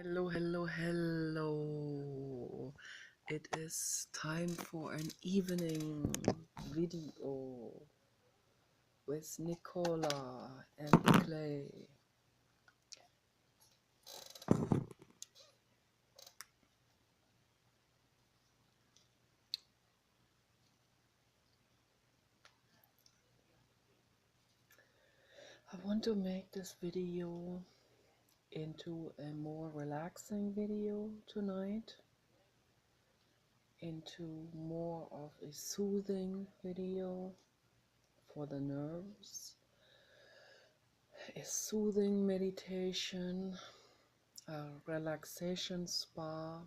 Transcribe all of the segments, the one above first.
Hello, hello, hello. It is time for an evening video with Nicola and Clay. I want to make this video into a more relaxing video tonight, into more of a soothing video for the nerves, a soothing meditation, a relaxation spa,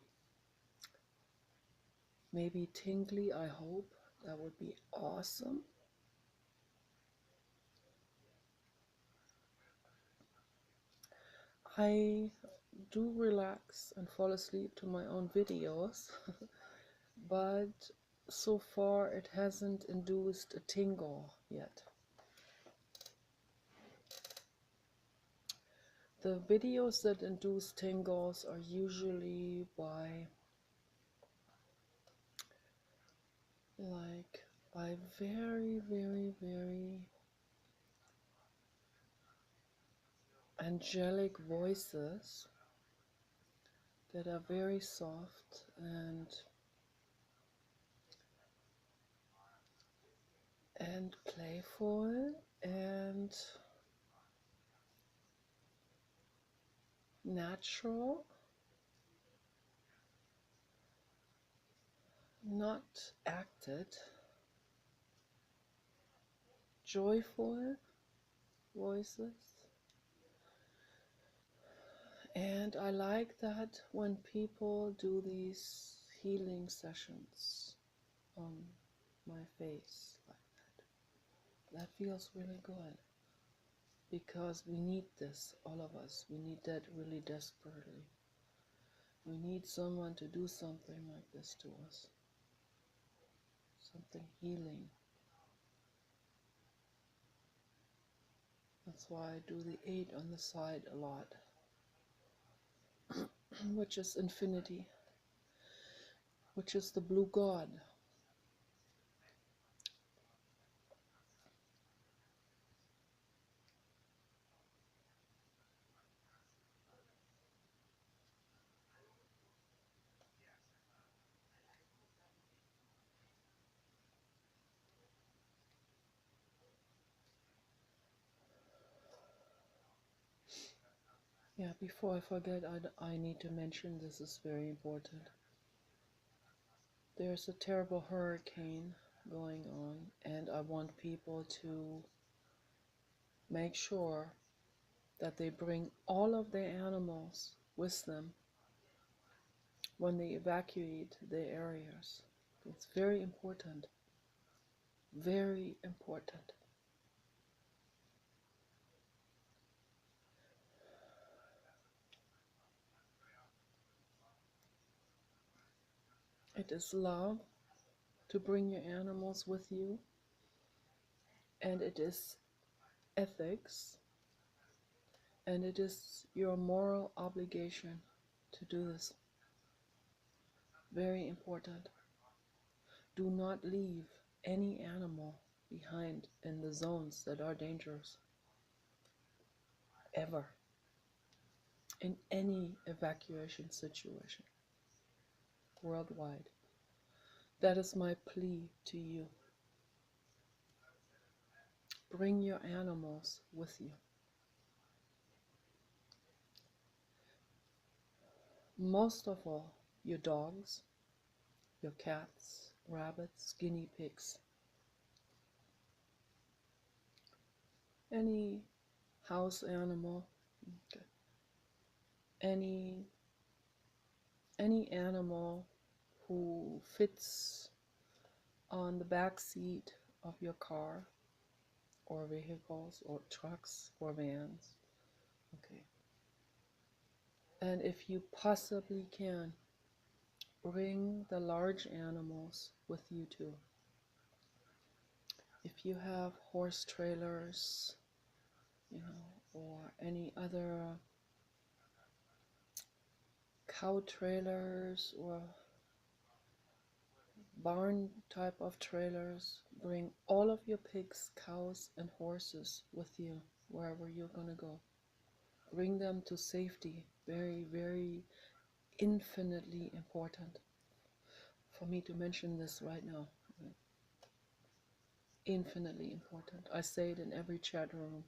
maybe tingly. I hope that would be awesome. I do relax and fall asleep to my own videos, but so far it hasn't induced a tingle yet. The videos that induce tingles are usually by very, very, very angelic voices that are very soft and playful and natural, not acted, joyful voices. And I like that when people do these healing sessions on my face like that. That feels really good, because we need this, all of us. We need that really desperately. We need someone to do something like this to us, something healing. That's why I do the 8 on the side a lot, which is infinity, which is the blue god. Yeah, before I forget, I need to mention, this is very important. There's a terrible hurricane going on, and I want people to make sure that they bring all of their animals with them when they evacuate their areas. It's very important. Very important. It is love to bring your animals with you, and it is ethics, and it is your moral obligation to do this. Very important. Do not leave any animal behind in the zones that are dangerous, ever, in any evacuation situation, worldwide. That is my plea to you. Bring your animals with you. Most of all, your dogs, your cats, rabbits, guinea pigs, any house animal, okay. any animal who fits on the back seat of your car or vehicles or trucks or vans. Okay. And if you possibly can, bring the large animals with you too. If you have horse trailers, or any other cow trailers or barn type of trailers. Bring all of your pigs, cows, and horses with you wherever you're going to go. Bring them to safety. Very, very infinitely important for me to mention this right now. Infinitely important. I say it in every chat room.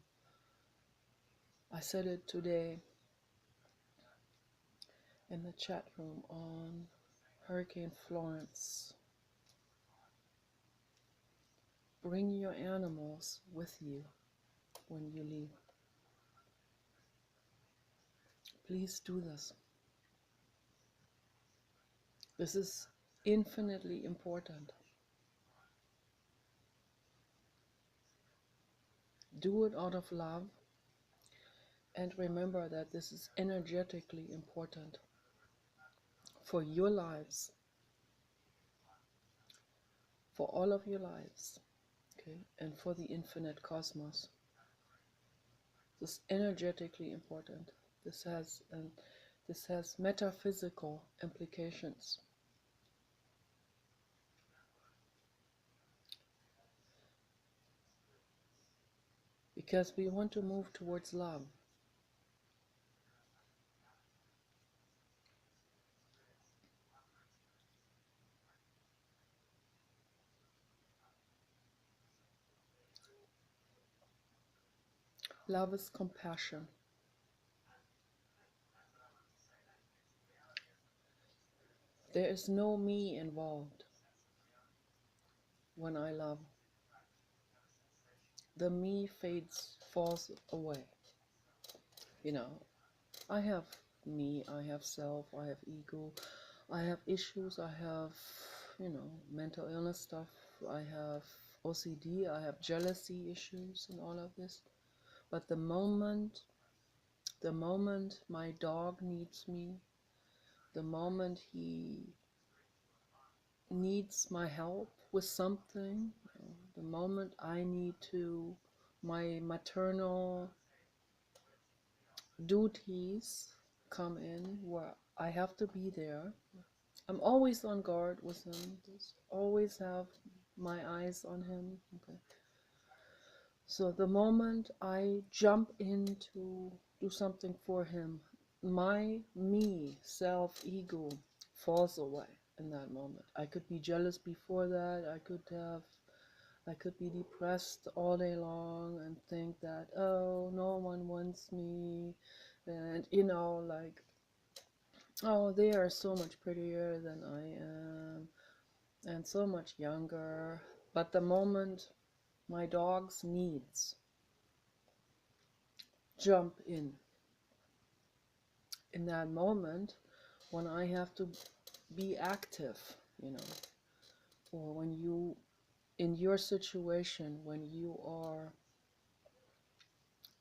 I said it today in the chat room on Hurricane Florence. Bring your animals with you when you leave. Please do this. This is infinitely important. Do it out of love, and remember that this is energetically important for your lives, for all of your lives, okay, and for the infinite cosmos. This is energetically important. This has metaphysical implications. Because we want to move towards love. Love is compassion. There is no me involved when I love. The me falls away. You know, I have me, I have self, I have ego, I have issues, I have, mental illness stuff, I have OCD, I have jealousy issues and all of this. But the moment my dog needs me, the moment he needs my help with something, the moment I need my maternal duties come in where I have to be there. I'm always on guard with him, just always have my eyes on him. Okay. So the moment I jump in to do something for him, my me, self, ego falls away in that moment. I could be jealous before that. I could be depressed all day long and think that, oh, no one wants me. And, like, oh, they are so much prettier than I am and so much younger. But the moment my dog's needs jump in that moment when I have to be active, or when you, in your situation, when you are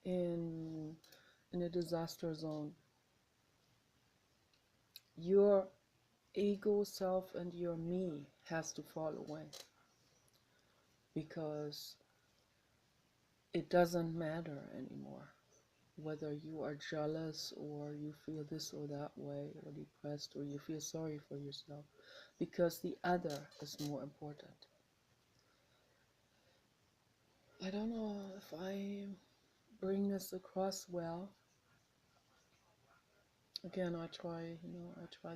in a disaster zone, your ego self and your me has to fall away, because it doesn't matter anymore whether you are jealous or you feel this or that way or depressed or you feel sorry for yourself, because the other is more important. I don't know if I bring this across well. Again, I try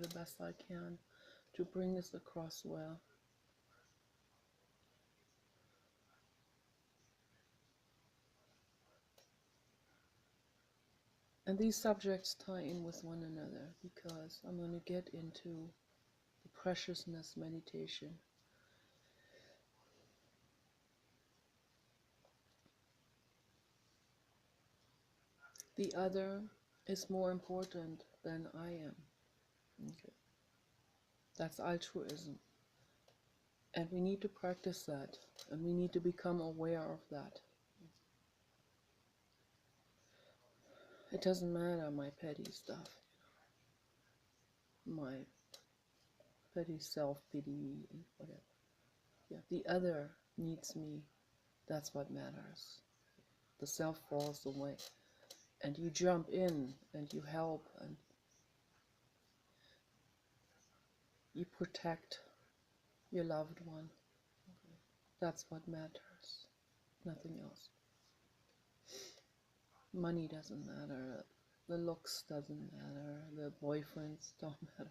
the best I can to bring this across well. And these subjects tie in with one another, because I'm going to get into the Preciousness Meditation. The other is more important than I am. Okay. That's altruism. And we need to practice that, and we need to become aware of that. It doesn't matter my petty stuff, my petty self-pity and whatever. Yeah, the other needs me. That's what matters. The self falls away, and you jump in and you help, and you protect your loved one. That's what matters, nothing else. Money doesn't matter, the looks doesn't matter, the boyfriends don't matter.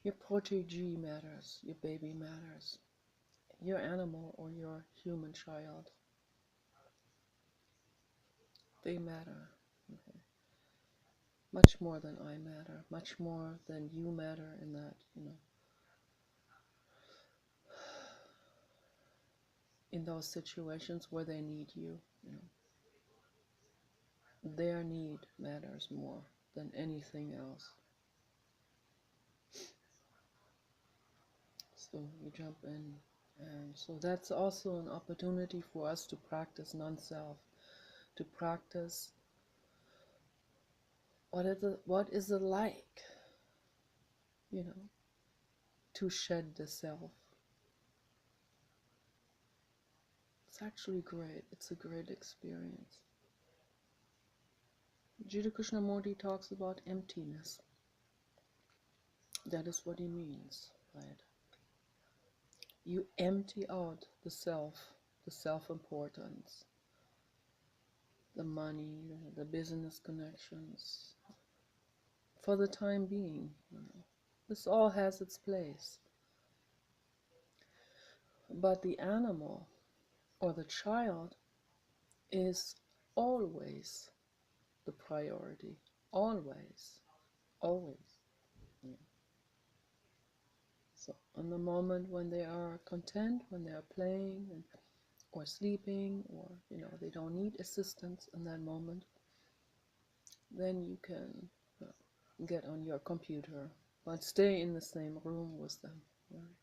Your protégé matters, your baby matters, your animal or your human child, they matter. Okay. Much more than I matter, much more than you matter in that, in those situations where they need you, their need matters more than anything else. So we jump in, and so that's also an opportunity for us to practice non-self, to practice what is it like, to shed the self. It's actually great. It's a great experience. Jiddu Krishnamurti talks about emptiness. That is what he means by it. You empty out the self-importance, the money, the business connections, for the time being. This all has its place. But the animal or the child is always the priority. Always. Always. Yeah. So on the moment when they are content, when they are playing or sleeping, or they don't need assistance in that moment, then you can get on your computer, but stay in the same room with them.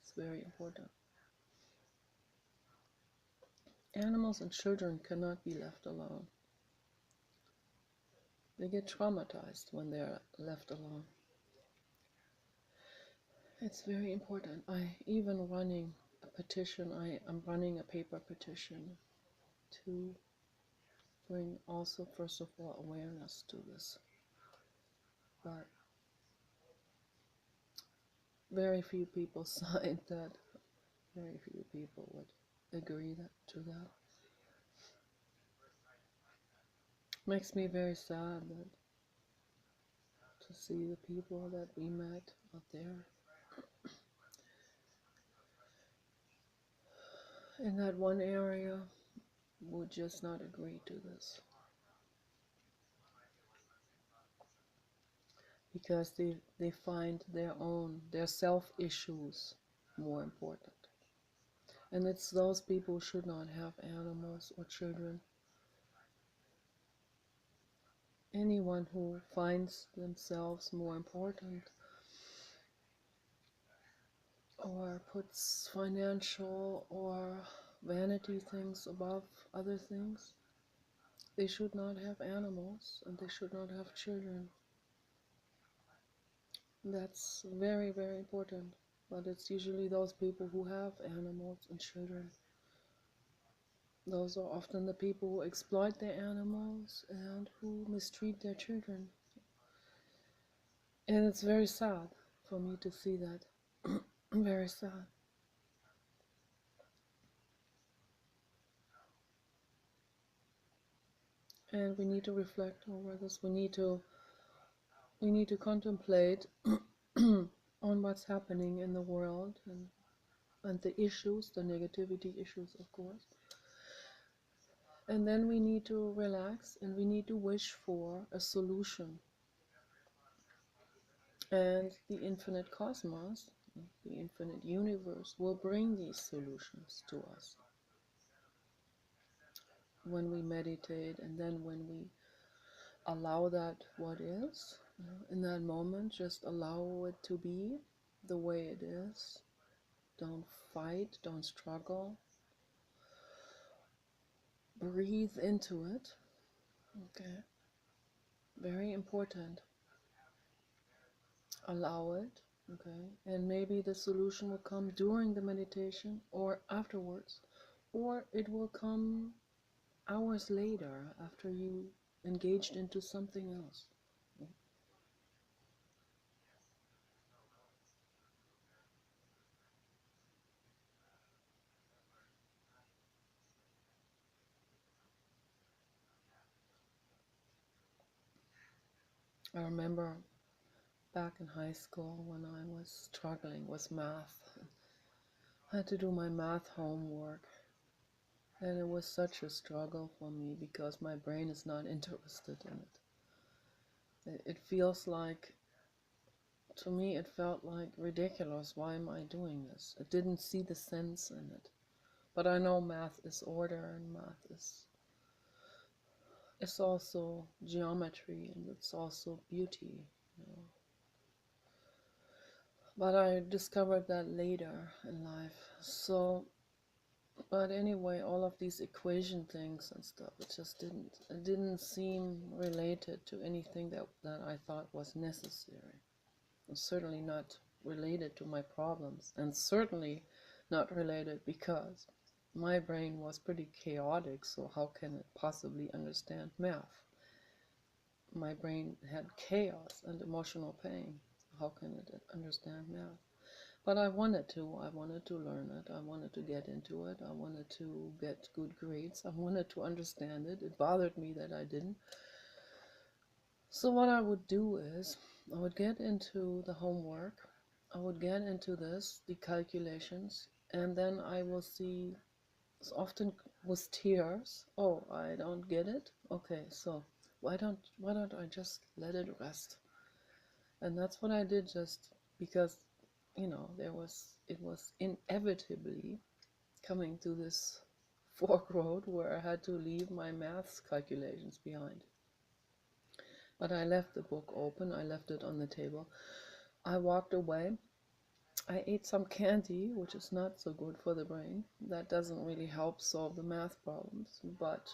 It's very important. Animals and children cannot be left alone. They get traumatized when they're left alone. It's very important. I'm running a paper petition to bring also, first of all, awareness to this. But very few people signed that. Very few people would agree to that. Makes me very sad to see the people that we met out there in that one area would just not agree to this. Because they find their self-issues more important. And it's those people who should not have animals or children. Anyone who finds themselves more important or puts financial or vanity things above other things, they should not have animals and they should not have children. That's very, very important. But it's usually those people who have animals and children. Those are often the people who exploit their animals and who mistreat their children. And it's very sad for me to see that. Very sad. And we need to reflect over this. We need to contemplate on what's happening in the world and the issues, the negativity issues, of course. And then we need to relax and we need to wish for a solution. And the infinite cosmos, the infinite universe, will bring these solutions to us when we meditate, and then when we allow that what is, in that moment, just allow it to be the way it is. Don't fight, don't struggle. Breathe into it. Okay. Very important. Allow it. Okay. And maybe the solution will come during the meditation or afterwards, or it will come hours later after you engaged into something else. I remember back in high school when I was struggling with math. I had to do my math homework, and it was such a struggle for me because my brain is not interested in it. It feels like, to me, it felt like ridiculous. Why am I doing this? I didn't see the sense in it. But I know math is order, and math is it's also geometry, and it's also beauty, you know. But I discovered that later in life. So, but anyway, all of these equation things and stuff, it didn't seem related to anything that I thought was necessary. It's certainly not related to my problems, and certainly not related because my brain was pretty chaotic, so how can it possibly understand math? My brain had chaos and emotional pain. How can it understand math? But I wanted to. I wanted to learn it. I wanted to get into it. I wanted to get good grades. I wanted to understand it. It bothered me that I didn't. So what I would do is I would get into the homework. I would get into the calculations, and then I will see, often with tears, oh, I don't get it. Okay, so why don't I just let it rest? And that's what I did, just because, it was inevitably coming to this fork road where I had to leave my maths calculations behind. But I left the book open, I left it on the table. I walked away. I ate some candy, which is not so good for the brain. That doesn't really help solve the math problems. But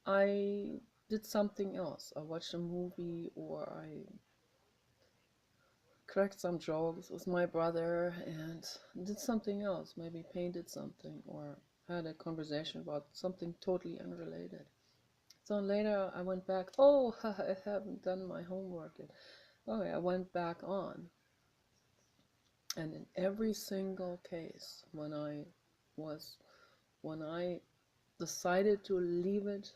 I did something else. I watched a movie, or I cracked some jokes with my brother and did something else, maybe painted something or had a conversation about something totally unrelated. So later I went back, oh, I haven't done my homework yet. Okay, I went back on. And in every single case, when I decided to leave it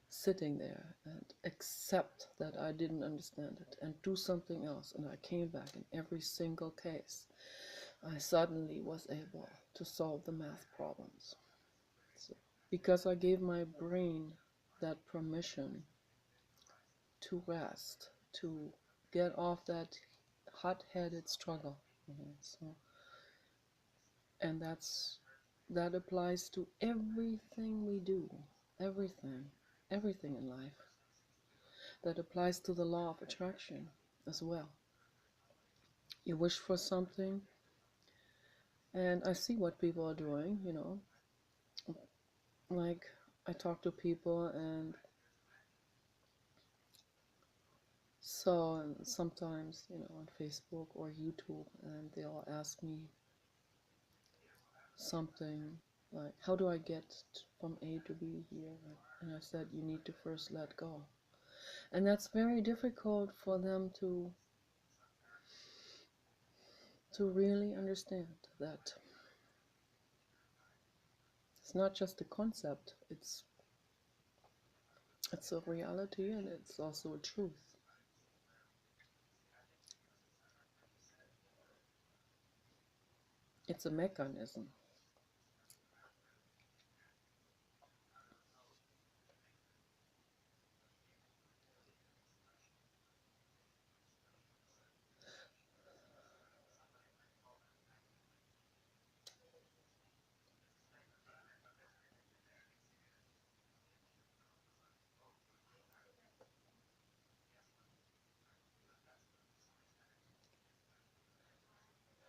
sitting there and accept that I didn't understand it and do something else, and I came back, in every single case I suddenly was able to solve the math problems. So, because I gave my brain that permission to rest, to get off that hot-headed struggle. So, and that applies to everything we do, everything, everything in life. That applies to the law of attraction as well. You wish for something, and I see what people are doing, like I talk to people, and so sometimes, on Facebook or YouTube, and they'll ask me something like, how do I get from A to B here? And I said, you need to first let go. And that's very difficult for them to really understand that it's not just a concept, it's a reality, and it's also a truth. It's a mechanism.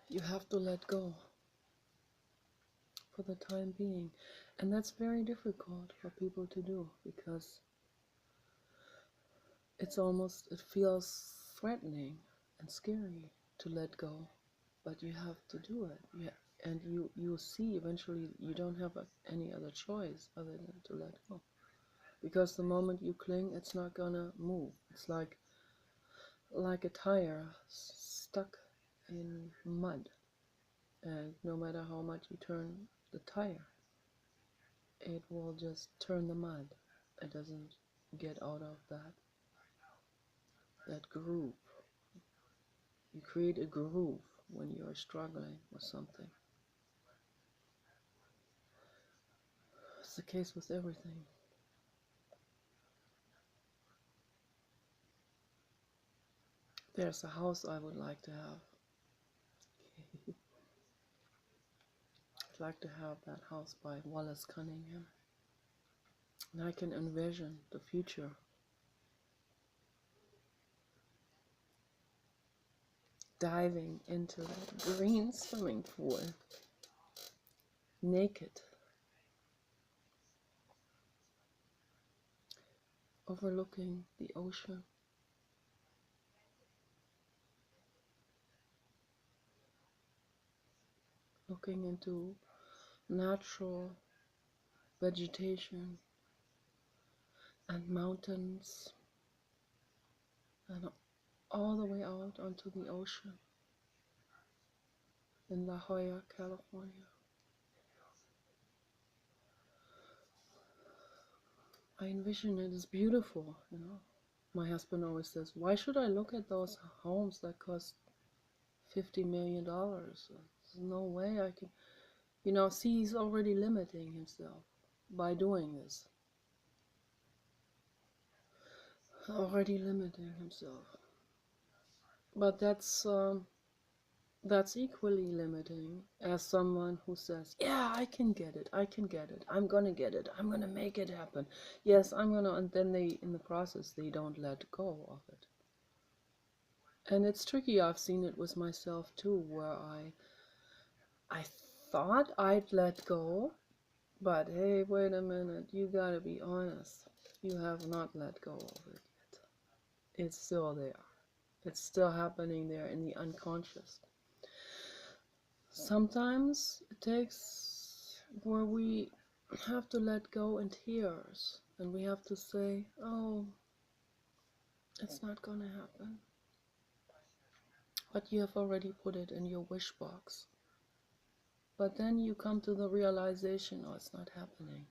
You have to let go for the time being. And that's very difficult for people to do, because it feels threatening and scary to let go, but you have to do it. Yeah. And you see eventually you don't have any other choice other than to let go. Because the moment you cling, it's not gonna move. It's like a tire stuck in mud. And no matter how much you turn the tire, it will just turn the mud. It doesn't get out of that. that groove. You create a groove when you're struggling with something. It's the case with everything. There's a house I would like to have. I'd like to have that house by Wallace Cunningham. And I can envision the future. Diving into that green swimming pool. Naked. Overlooking the ocean. Looking into natural vegetation and mountains and all the way out onto the ocean in La Jolla, California. I envision it as beautiful, you know. My husband always says, why should I look at those homes that cost $50 million? There's no way I can, you know, see, he's already limiting himself by doing this. Already limiting himself. But that's equally limiting as someone who says, yeah, I can get it, I'm gonna get it, I'm gonna make it happen. Yes, I'm gonna, and then they, in the process, they don't let go of it. And it's tricky. I've seen it with myself too, where I thought I'd let go, but hey, wait a minute, you gotta be honest. You have not let go of it yet. It's still there. It's still happening there in the unconscious. Sometimes it takes where we have to let go in tears, and we have to say, oh, it's not gonna happen. But you have already put it in your wish box. But then you come to the realization, oh, it's not happening.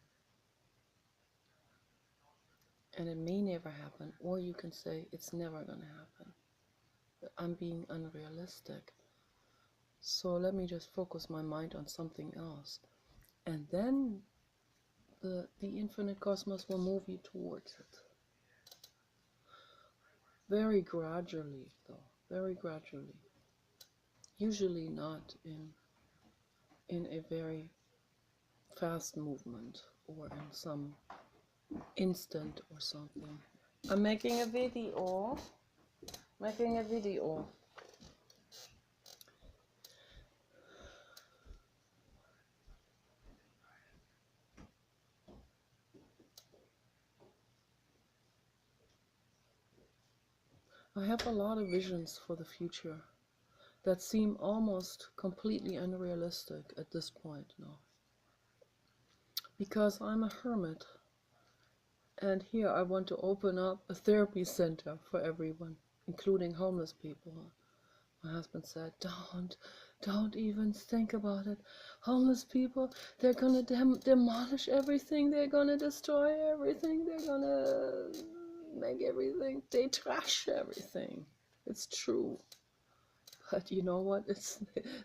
And it may never happen, or you can say, it's never going to happen. But I'm being unrealistic. So let me just focus my mind on something else. And then the infinite cosmos will move you towards it. Very gradually, though. Very gradually. Usually not in a very fast movement or in some instant or something. I'm making a video. I have a lot of visions for the future that seem almost completely unrealistic at this point now. Because I'm a hermit, and here I want to open up a therapy center for everyone, including homeless people. My husband said, don't even think about it. Homeless people, they're gonna demolish everything, they're gonna destroy everything, they're gonna make everything, they trash everything. It's true. But you know what?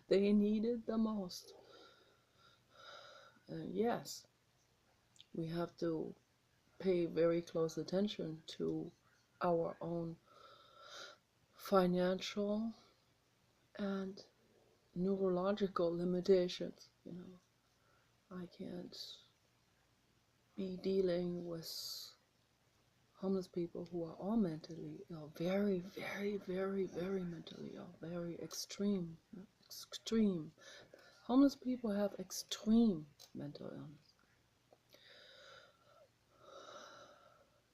They need it the most. Yes, we have to pay very close attention to our own financial and neurological limitations. You know, I can't be dealing with homeless people who are all mentally ill, very, very, very, very mentally ill, very extreme. Homeless people have extreme mental illness.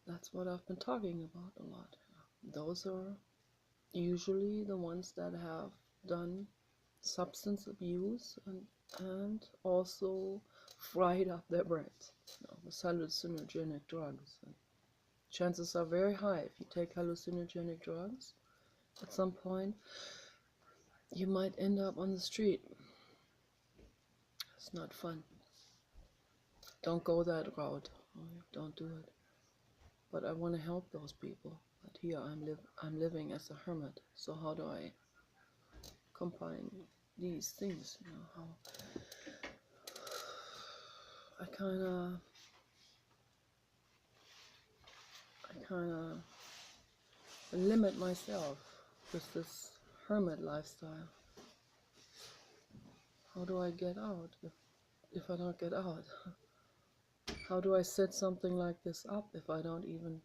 That's what I've been talking about a lot. Those are usually the ones that have done substance abuse and also fried up their brains, you know, with hallucinogenic drugs. And chances are very high if you take hallucinogenic drugs, at some point you might end up on the street. It's not fun. Don't go that route. Don't do it. But I want to help those people. But here I'm living as a hermit. So how do I combine these things? You know, how I kind of limit myself with this hermit lifestyle. How do I get out if I don't get out? How do I set something like this up if I don't even...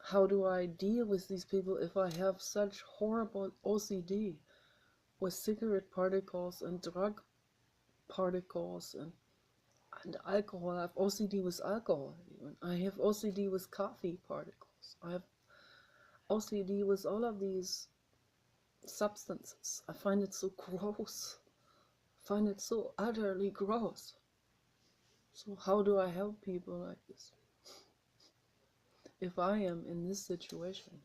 How do I deal with these people if I have such horrible OCD with cigarette particles and drug particles and alcohol? I have OCD with alcohol even. I have OCD with coffee particles. I have OCD with all of these substances. I find it so gross. I find it so utterly gross. So how do I help people like this? If I am in this situation,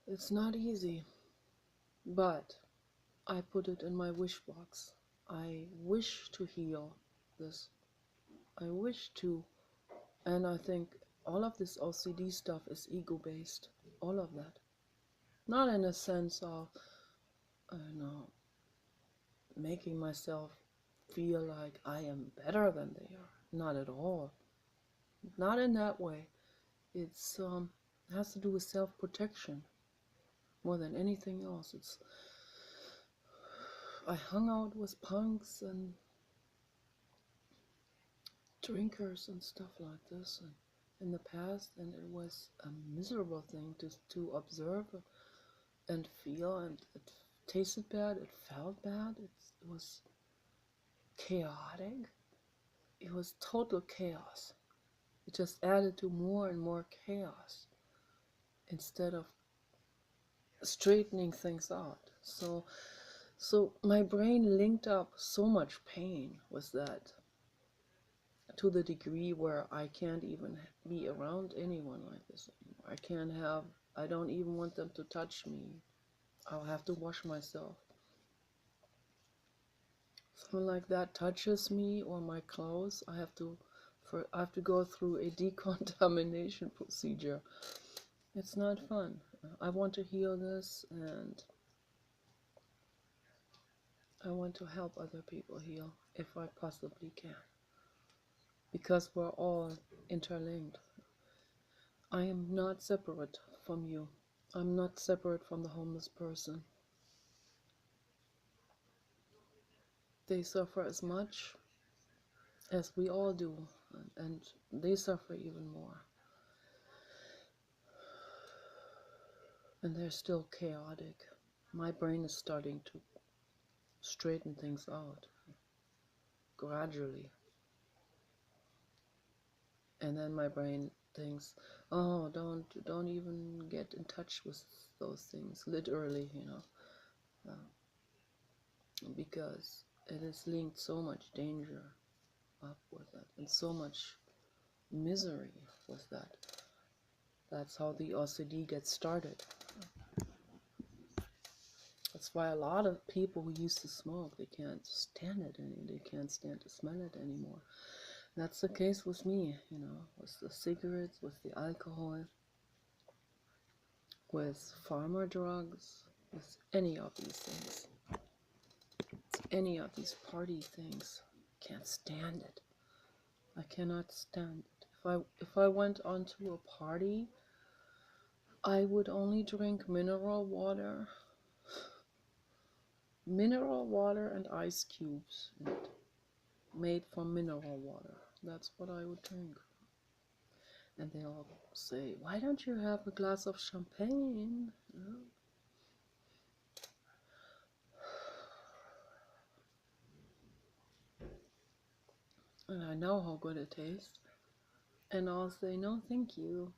it's not easy, but I put it in my wish box. I wish to heal this. I wish to, and I think all of this OCD stuff is ego-based. All of that. Not in a sense of, I don't know, making myself feel like I am better than they are. Not at all. Not in that way. It's has to do with self-protection more than anything else. I hung out with punks and drinkers and stuff like this and in the past, and it was a miserable thing to observe and feel, and it tasted bad, it felt bad, it was chaotic, it was total chaos. It just added to more and more chaos instead of straightening things out. So my brain linked up so much pain with that, to the degree where I can't even be around anyone like this anymore. I don't even want them to touch me. I'll have to wash myself. Someone like that touches me or my clothes, I have to go through a decontamination procedure. It's not fun. I want to heal this, and I want to help other people heal if I possibly can. Because we're all interlinked. I am not separate from you. I'm not separate from the homeless person. They suffer as much as we all do, and they suffer even more. And they're still chaotic. My brain is starting to straighten things out gradually. And then my brain thinks, oh, don't even get in touch with those things, literally, because it is linked so much danger up with it, and so much misery with that. That's how the OCD gets started. That's why a lot of people who used to smoke, they can't stand it anymore. They can't stand to smell it anymore. That's the case with me, with the cigarettes, with the alcohol, with pharma drugs, with any of these things. Any of these party things. Can't stand it. I cannot stand it. If I went onto a party, I would only drink mineral water and ice cubes in it, made from mineral water. That's what I would drink. And they all say, why don't you have a glass of champagne? And I know how good it tastes. And I'll say, no, thank you.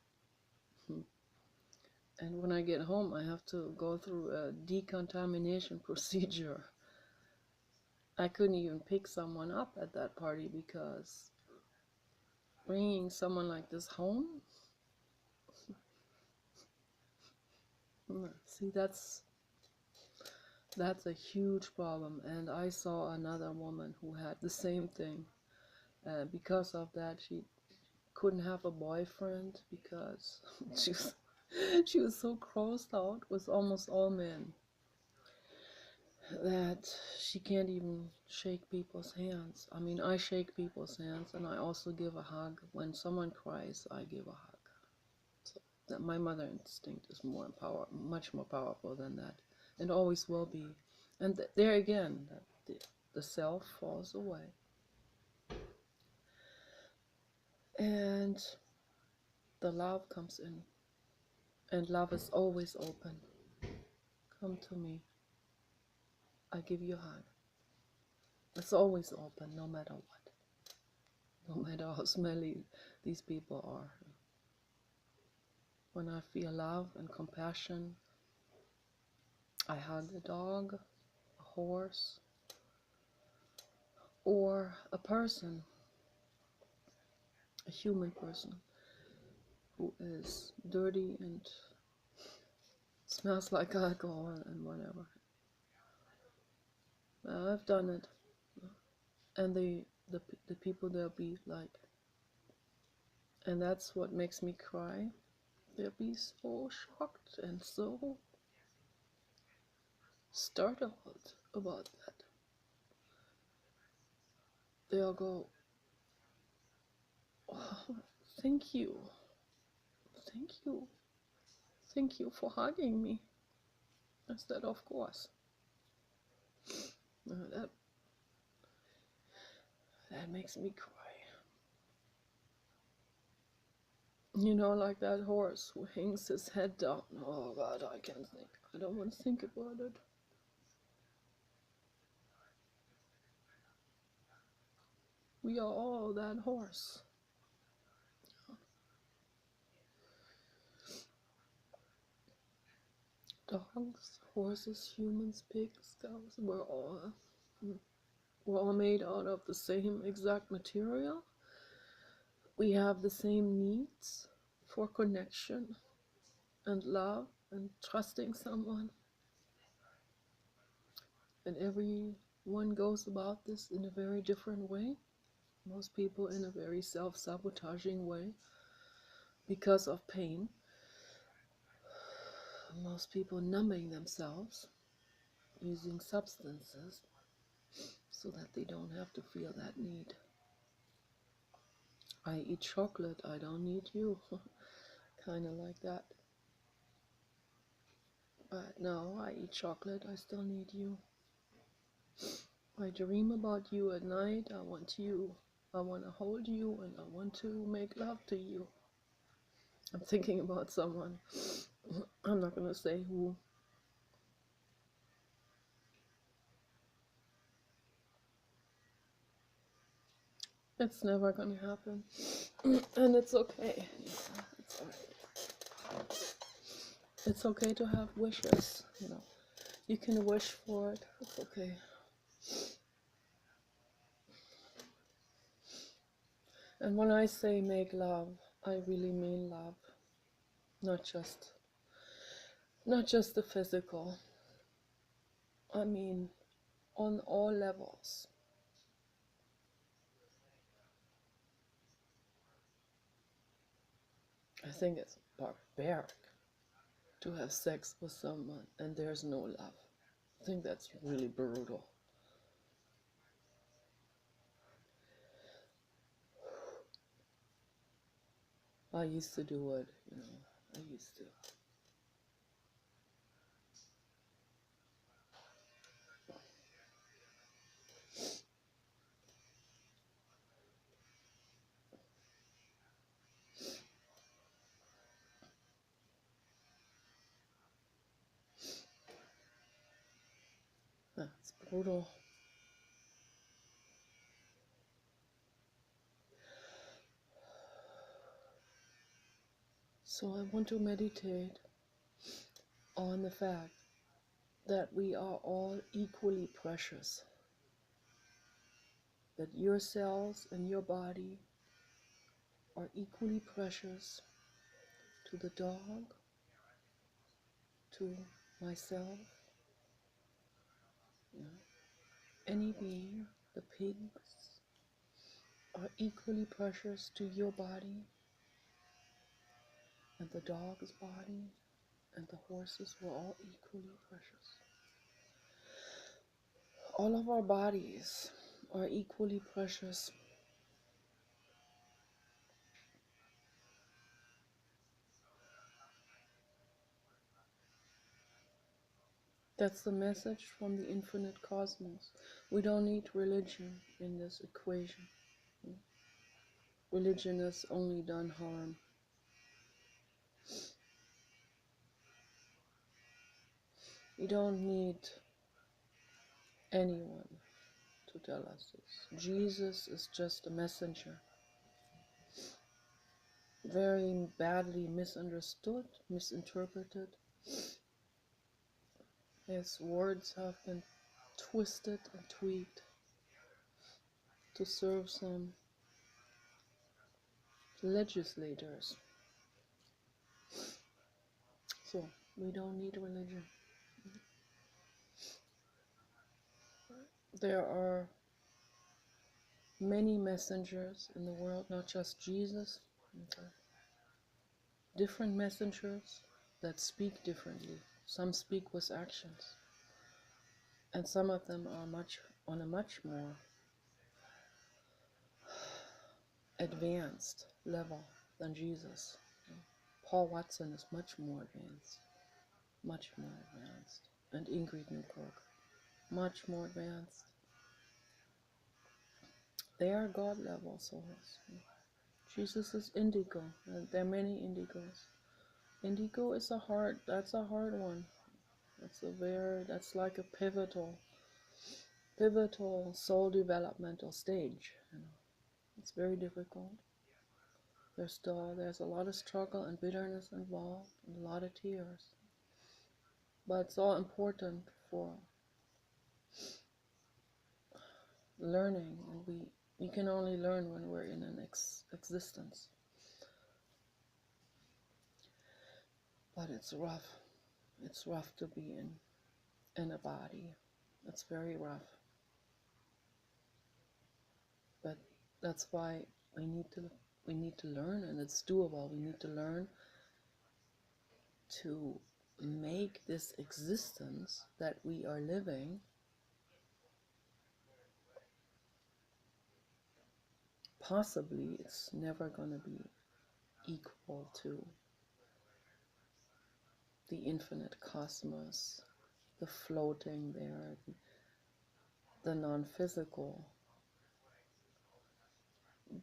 And when I get home, I have to go through a decontamination procedure. I couldn't even pick someone up at that party, because bringing someone like this home, see, that's a huge problem. And I saw another woman who had the same thing. Because of that, she couldn't have a boyfriend because she was so crossed out with almost all men that she can't even shake people's hands. I mean, I shake people's hands, and I also give a hug. When someone cries, I give a hug. So that my mother instinct is much more powerful than that, and always will be. And there again, the self falls away, and the love comes in, and love is always open. Come to me. I give you a hug. It's always open, no matter what. No matter how smelly these people are. When I feel love and compassion, I hug a dog, a horse, or a person, a human person, who is dirty and smells like alcohol and whatever. I've done it. And the people they'll be like, and that's what makes me cry. They'll be so shocked and so startled about that. They'll go, oh, thank you, thank you, thank you for hugging me. I said, of course. That makes me cry. You know, like that horse who hangs his head down. Oh God, I can't think. I don't want to think about it. We are all that horse. Dogs, horses, humans, pigs, cows, we're all made out of the same exact material. We have the same needs for connection and love and trusting someone. And everyone goes about this in a very different way. Most people in a very self-sabotaging way because of pain. Most people numbing themselves using substances so that they don't have to feel that need. I eat chocolate, I don't need you. Kind of like that. But no, I eat chocolate, I still need you. I dream about you at night, I want you. I want to hold you and I want to make love to you. I'm thinking about someone. I'm not going to say who. It's never going to happen. And it's okay. It's alright. It's okay to have wishes, you know. You can wish for it. It's okay. And when I say make love, I really mean love. Not just the physical. I mean on all levels. I think it's barbaric to have sex with someone and there's no love. I think that's really brutal. I used to do it, you know. I used to. It's brutal. So I want to meditate on the fact that we are all equally precious. That your cells and your body are equally precious to the dog, to myself, you know, any being, the pigs are equally precious to your body, and the dog's body and the horses were all equally precious. All of our bodies are equally precious. That's the message from the infinite cosmos. We don't need religion in this equation. Religion has only done harm. We don't need anyone to tell us this. Jesus is just a messenger. Very badly misunderstood, misinterpreted. His words have been twisted and tweaked to serve some legislators. So, we don't need religion. There are many messengers in the world, not just Jesus. Okay. Different messengers that speak differently. Some speak with actions, and some of them are on a much more advanced level than Jesus. Paul Watson is much more advanced, and Ingrid Newkirk, much more advanced. They are God level souls. Jesus is indigo, and there are many indigos. Indigo is that's a hard one. That's like a pivotal soul developmental stage. It's very difficult. There's a lot of struggle and bitterness involved, and a lot of tears. But it's all important for learning, and we can only learn when we're in an existence. But it's rough. It's rough to be in a body. It's very rough. But that's why we need to learn, and it's doable. We need to learn to make this existence that we are living possibly. It's never going to be equal to the infinite cosmos, the floating there, the non-physical,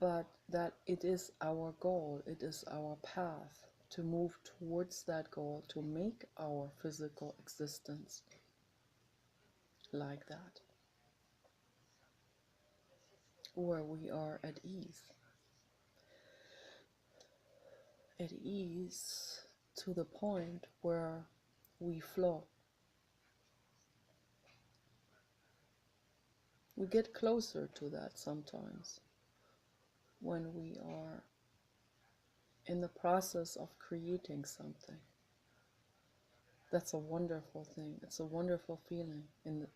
but that it is our goal, it is our path to move towards that goal, to make our physical existence like that, where we are at ease to the point where we flow. We get closer to that sometimes when we are in the process of creating something. That's a wonderful thing. It's a wonderful feeling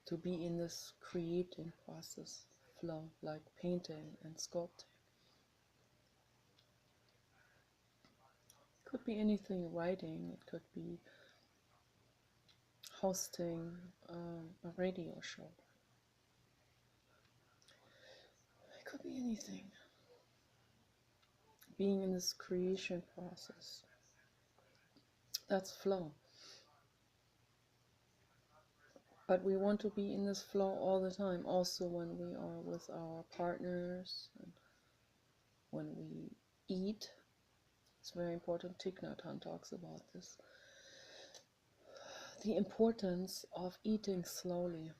to be in this creating process flow, like painting and sculpting. It could be anything, writing, it could be hosting a radio show. It could be anything. Being in this creation process. That's flow. But we want to be in this flow all the time, also when we are with our partners, and when we eat. It's very important. Thich Nhat Hanh talks about this. The importance of eating slowly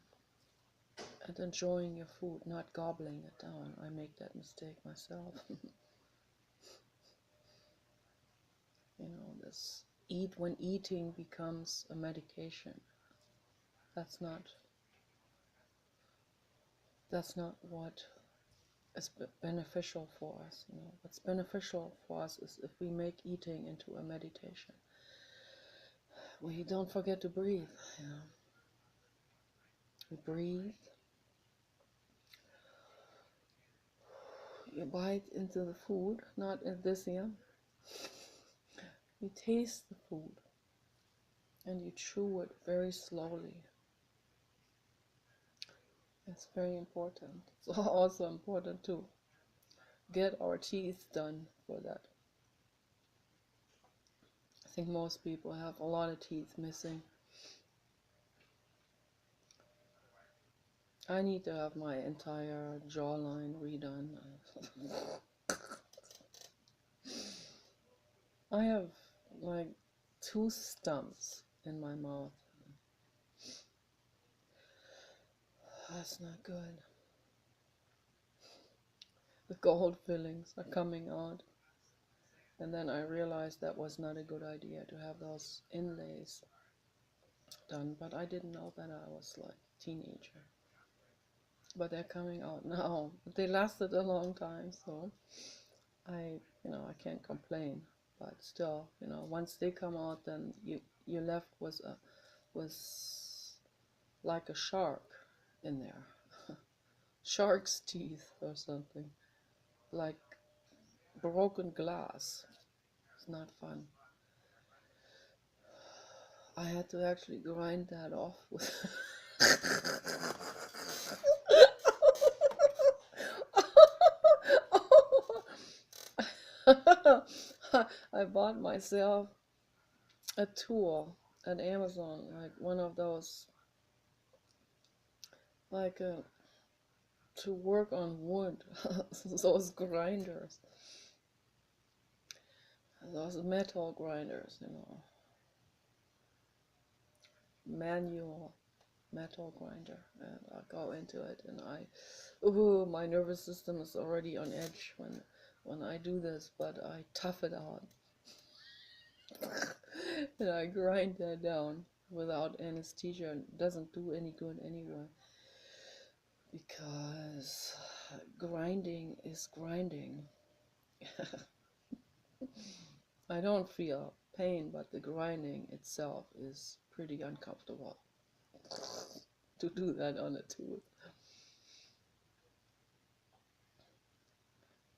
and enjoying your food, not gobbling it down. I make that mistake myself. This when eating becomes a medication. That's not what is beneficial for us. What's beneficial for us is if we make eating into a meditation. We don't forget to breathe. We breathe. You bite into the food, not in this, You taste the food and you chew it very slowly. It's very important. It's also important to get our teeth done for that. I think most people have a lot of teeth missing. I need to have my entire jawline redone. I have like tooth stumps in my mouth. That's not good. The gold fillings are coming out. And then I realized that was not a good idea to have those inlays done. But I didn't know that I was like a teenager. But they're coming out now. But they lasted a long time, so I can't complain. But still, once they come out, then you're left was like a shark in there. Shark's teeth or something. Like broken glass. It's not fun. I had to actually grind that off with I bought myself a tool at Amazon, like one of those, like to work on wood, those grinders, those metal grinders, manual metal grinder, and I go into it, and my nervous system is already on edge when I do this, but I tough it out. And I grind that down without anesthesia. It doesn't do any good anyway, because grinding is grinding. I don't feel pain, but the grinding itself is pretty uncomfortable to do that on a tooth.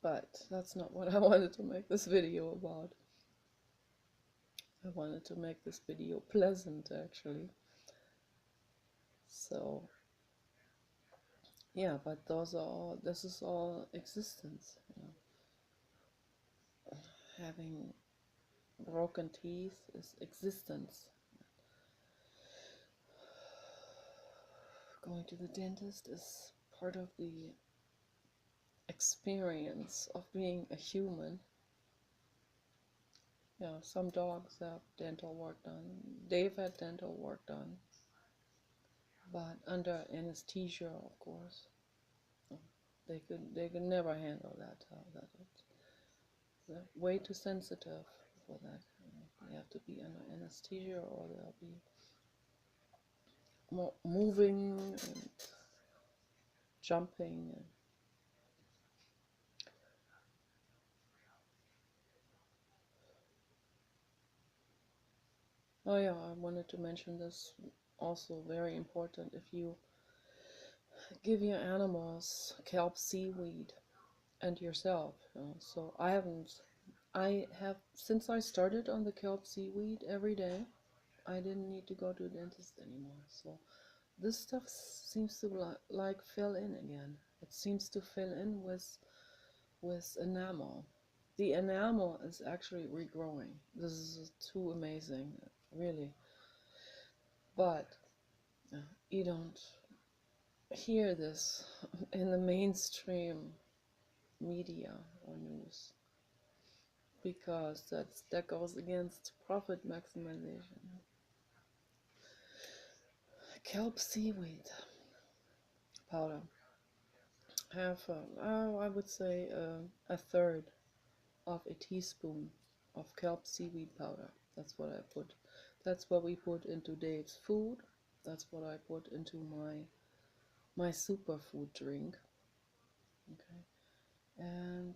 But that's not what I wanted to make this video about. I wanted to make this video pleasant, actually. So yeah, but this is all existence. Having broken teeth is existence. Going to the dentist is part of the experience of being a human. Some dogs have dental work done. Dave had dental work done, but under anesthesia, of course. They could never handle that. They're way too sensitive for that. They have to be under anesthesia, or they'll be more moving and jumping. Oh yeah, I wanted to mention this, also very important. If you give your animals kelp seaweed and yourself, so I have, since I started on the kelp seaweed every day, I didn't need to go to a dentist anymore. So this stuff seems to like fill in again. It seems to fill in with enamel. The enamel is actually regrowing. This is too amazing, really. But you don't hear this in the mainstream media or news, because that goes against profit maximization. Kelp seaweed powder. Have I would say a third of a teaspoon of kelp seaweed powder. That's what I put. That's what we put into Dave's food. That's what I put into my superfood drink. Okay, and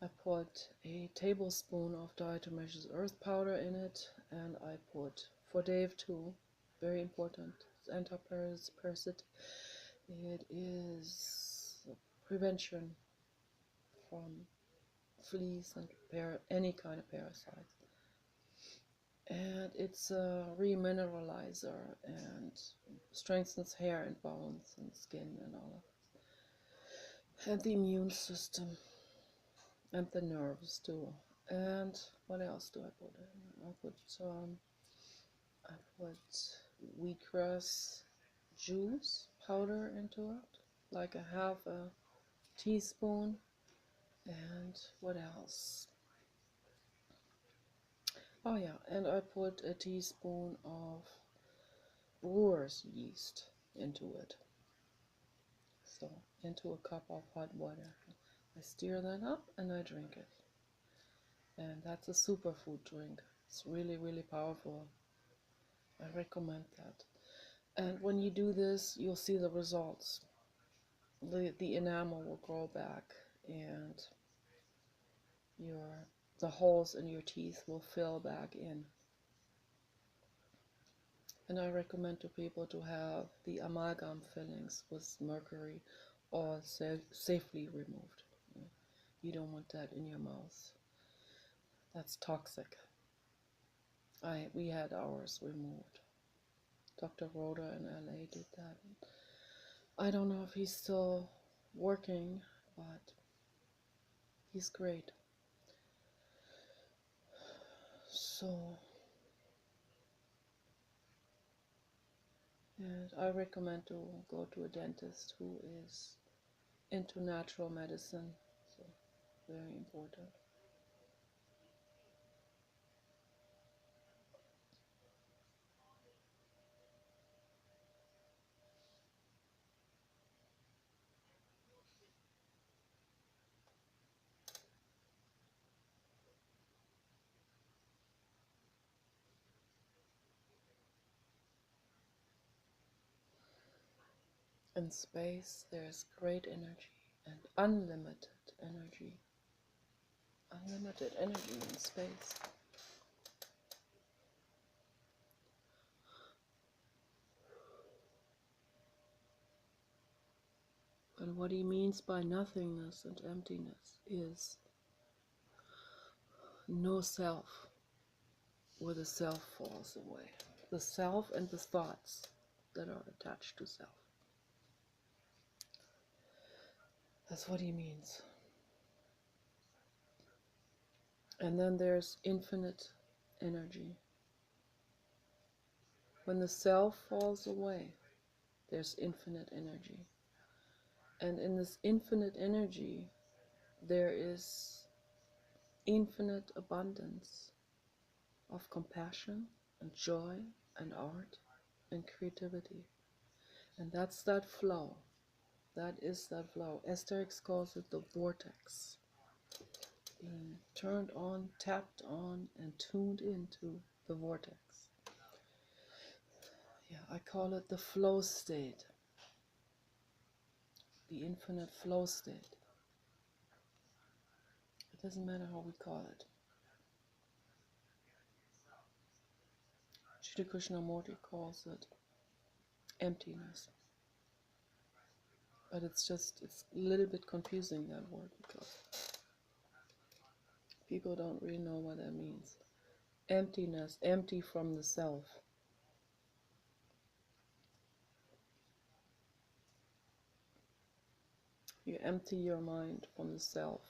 I put a tablespoon of diatomaceous earth powder in it, and I put, for Dave too, very important, it's anti-parasitic. It is prevention from fleas and any kind of parasites. And it's a remineralizer and strengthens hair and bones and skin and all of it. And the immune system and the nerves too. And what else do I put in? I put wheatgrass juice powder into it, like a half a teaspoon. And what else? Oh yeah, and I put a teaspoon of brewer's yeast into it. So into a cup of hot water. I stir that up and I drink it. And that's a superfood drink. It's really, really powerful. I recommend that. And when you do this, you'll see the results. The enamel will grow back, and the holes in your teeth will fill back in. And I recommend to people to have the amalgam fillings with mercury all safely removed. You don't want that in your mouth. That's toxic. We had ours removed. Dr. Rhoda in LA did that. I don't know if he's still working, but he's great. So, and I recommend to go to a dentist who is into natural medicine. So, very important. In space, there's great energy and unlimited energy. Unlimited energy in space. And what he means by nothingness and emptiness is no self, where the self falls away. The self and the thoughts that are attached to self. That's what he means. And then there's infinite energy. When the self falls away, there's infinite energy. And in this infinite energy, there is infinite abundance of compassion and joy and art and creativity. And that's that flow. That is that flow. Asterix calls it the vortex. Being turned on, tapped on, and tuned into the vortex. Yeah, I call it the flow state. The infinite flow state. It doesn't matter how we call it. Sri Krishnamurti calls it emptiness. But it's a little bit confusing, that word, because people don't really know what that means. Emptiness, empty from the self. You empty your mind from the self.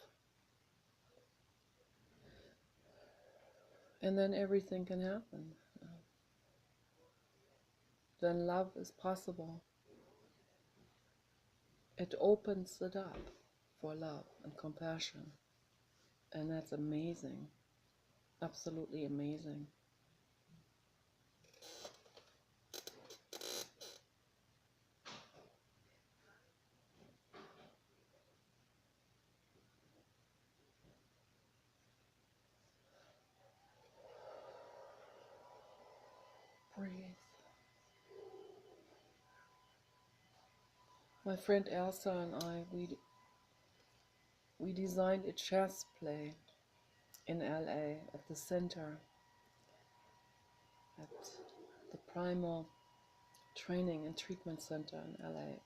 And then everything can happen. Then love is possible. It opens it up for love and compassion. And that's amazing. Absolutely amazing. Breathe. My friend Elsa and I, we designed a chess play in LA at the center, at the Primal Training and Treatment Center in LA.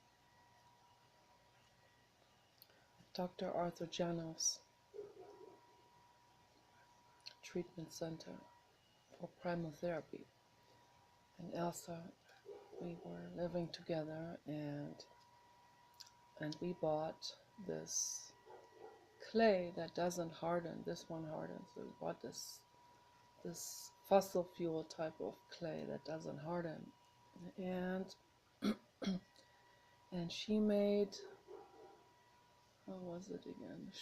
Dr. Arthur Janos. treatment center for primal therapy. And Elsa, we were living together, and we bought this clay that doesn't harden. This one hardens. So we bought this fossil fuel type of clay that doesn't harden, and and she made, what was it again?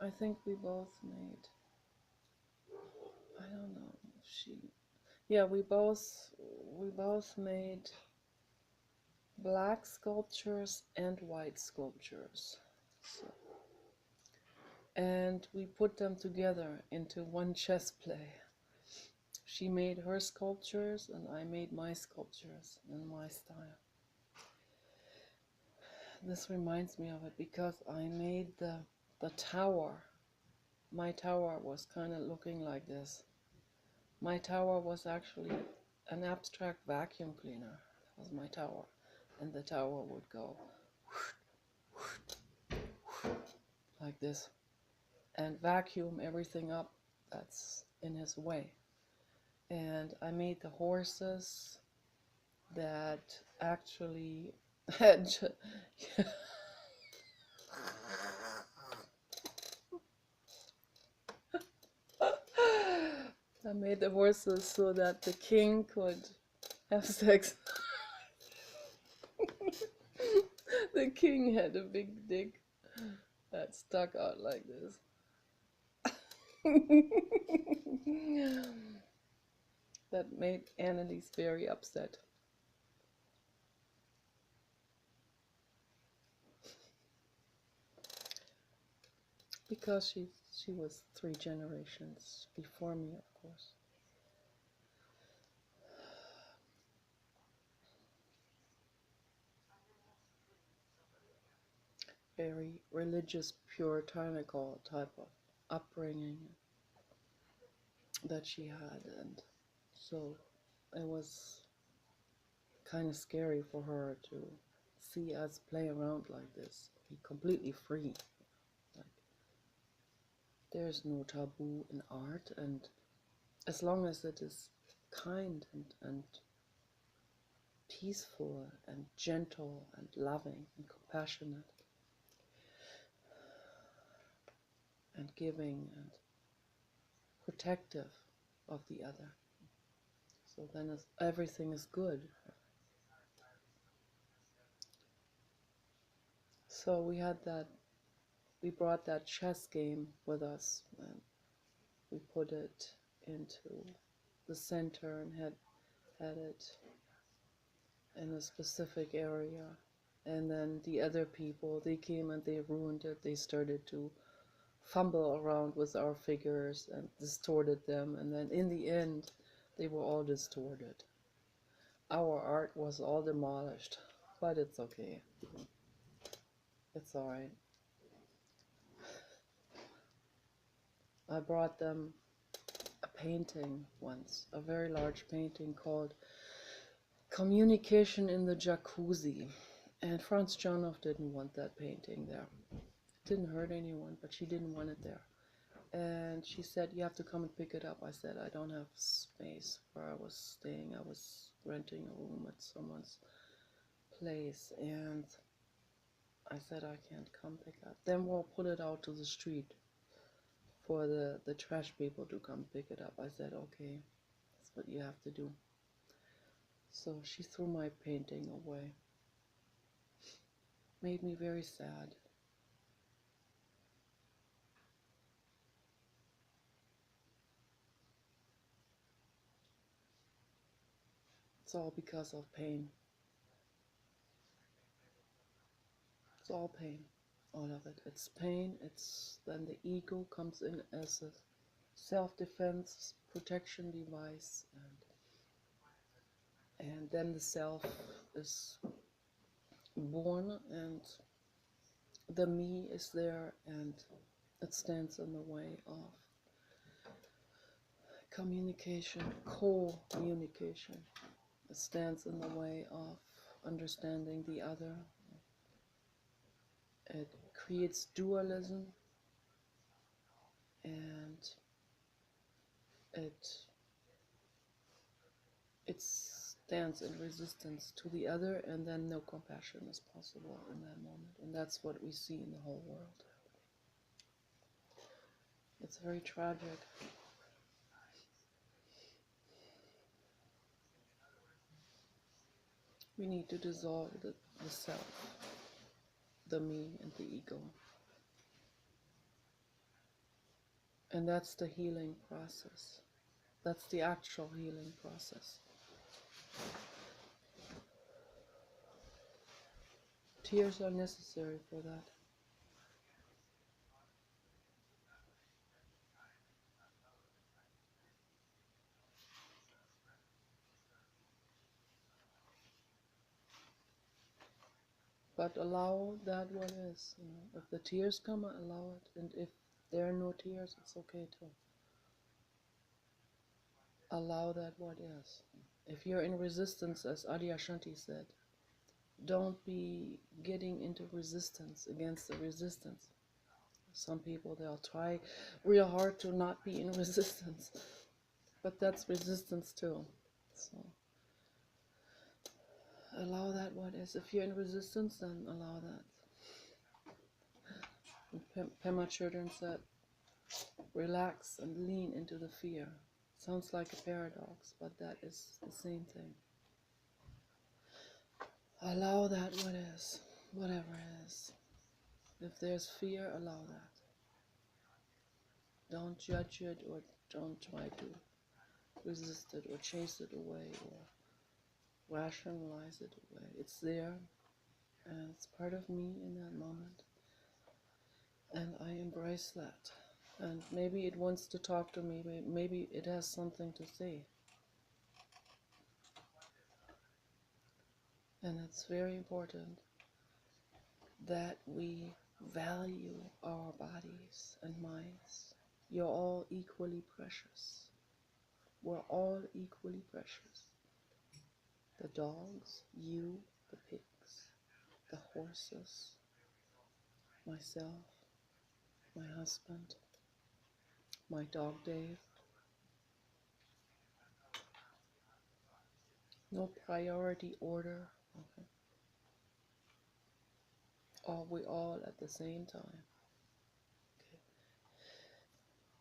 I think we both made, I don't know. We both made black sculptures and white sculptures. So, and we put them together into one chess play. She made her sculptures and I made my sculptures in my style. This reminds me of it because I made the tower. My tower was kind of looking like this. My tower was actually an abstract vacuum cleaner. That was my tower. And the tower would go like this and vacuum everything up that's in his way. And I made the horses that actually had I made the horses so that the king could have sex. The king had a big dick that stuck out like this. That made Annalise very upset. Because she was 3 generations before me, of course. Very religious, puritanical type of upbringing that she had, and so it was kind of scary for her to see us play around like this, be completely free. Like, there's no taboo in art, and as long as it is kind and peaceful and gentle and loving and compassionate and giving and protective of the other, so then everything is good. So we brought that chess game with us, and we put it into the center and had it in a specific area. And then the other people, they came and they ruined it. They started to fumble around with our figures and distorted them, and then in the end they were all distorted. Our art was all demolished, but it's okay. It's alright. I brought them a painting once, a very large painting called Communication in the Jacuzzi. And Franz Jonoff didn't want that painting there. It didn't hurt anyone, but she didn't want it there. And she said, you have to come and pick it up. I said, I don't have space where I was staying. I was renting a room at someone's place. And I said, I can't come pick up. Then we'll put it out to the street for the trash people to come pick it up. I said, okay, that's what you have to do. So she threw my painting away. Made me very sad. It's all because of pain. It's all pain, all of it. It's pain, then the ego comes in as a self-defense protection device, and then the self is born, and the me is there, and it stands in the way of communication, co-communication. It stands in the way of understanding the other. It creates dualism, and it stands in resistance to the other, and then no compassion is possible in that moment. And that's what we see in the whole world. It's very tragic. We need to dissolve the self, the me, and the ego. And that's the healing process. That's the actual healing process. Tears are necessary for that. But allow that what is. If the tears come, allow it. And if there are no tears, it's okay too. Allow that what is. If you're in resistance, as Adyashanti said, don't be getting into resistance against the resistance. Some people, they'll try real hard to not be in resistance. But that's resistance too. So allow that what is. If you're in resistance, then allow that. Pema Children said, relax and lean into the fear. Sounds like a paradox, but that is the same thing. Allow that what is, whatever it is. If there's fear, allow that. Don't judge it, or don't try to resist it or chase it away or rationalize it away. It's there, and it's part of me in that moment. And I embrace that. And maybe it wants to talk to me, maybe it has something to say. And it's very important that we value our bodies and minds. You're all equally precious. We're all equally precious. The dogs, you, the pigs, the horses, myself, my husband, my dog Dave. No priority order. Okay. We all at the same time. Okay.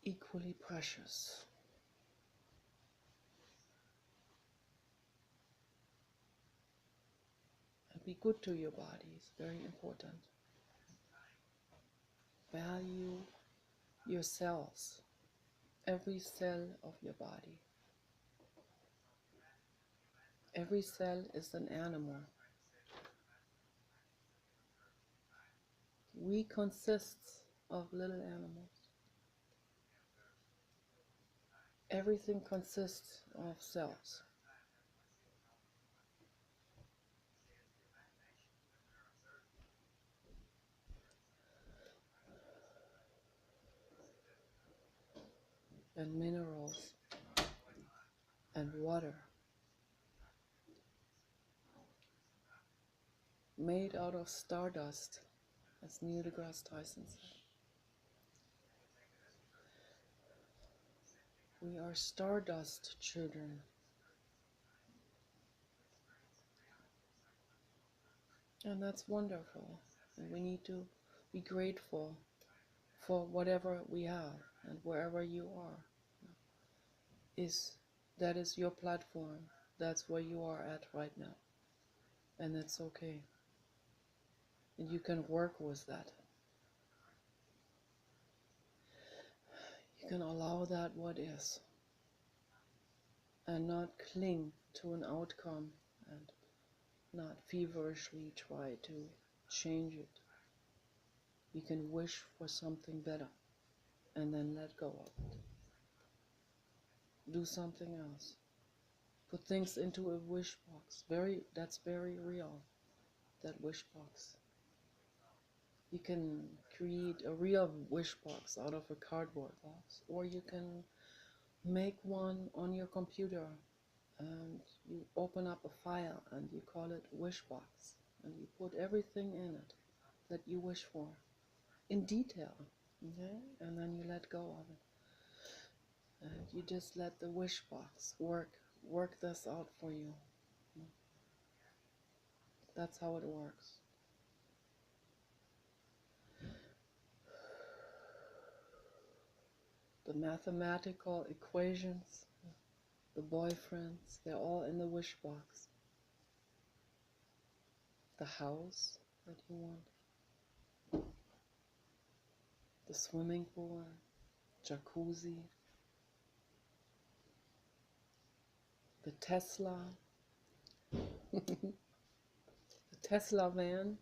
Equally precious. And be good to your bodies. Very important. Value your cells. Every cell of your body. Every cell is an animal. We consist of little animals. Everything consists of cells. And minerals and water. Made out of stardust, as Neil deGrasse Tyson said. We are stardust children. And that's wonderful. And we need to be grateful for whatever we have and wherever you are. That is your platform. That's where you are at right now. And that's okay. And you can work with that. You can allow that what is. And not cling to an outcome and not feverishly try to change it. You can wish for something better and then let go of it. Do something else. Put things into a wish box. That's very real, that wish box. You can create a real wish box out of a cardboard box, or you can make one on your computer and you open up a file and you call it wish box, and you put everything in it that you wish for in detail, okay? And then you let go of it. And you just let the wish box work this out for you. That's how it works. The mathematical equations, the boyfriends, they're all in the wish box. The house that you want, the swimming pool, jacuzzi, the Tesla, the Tesla van.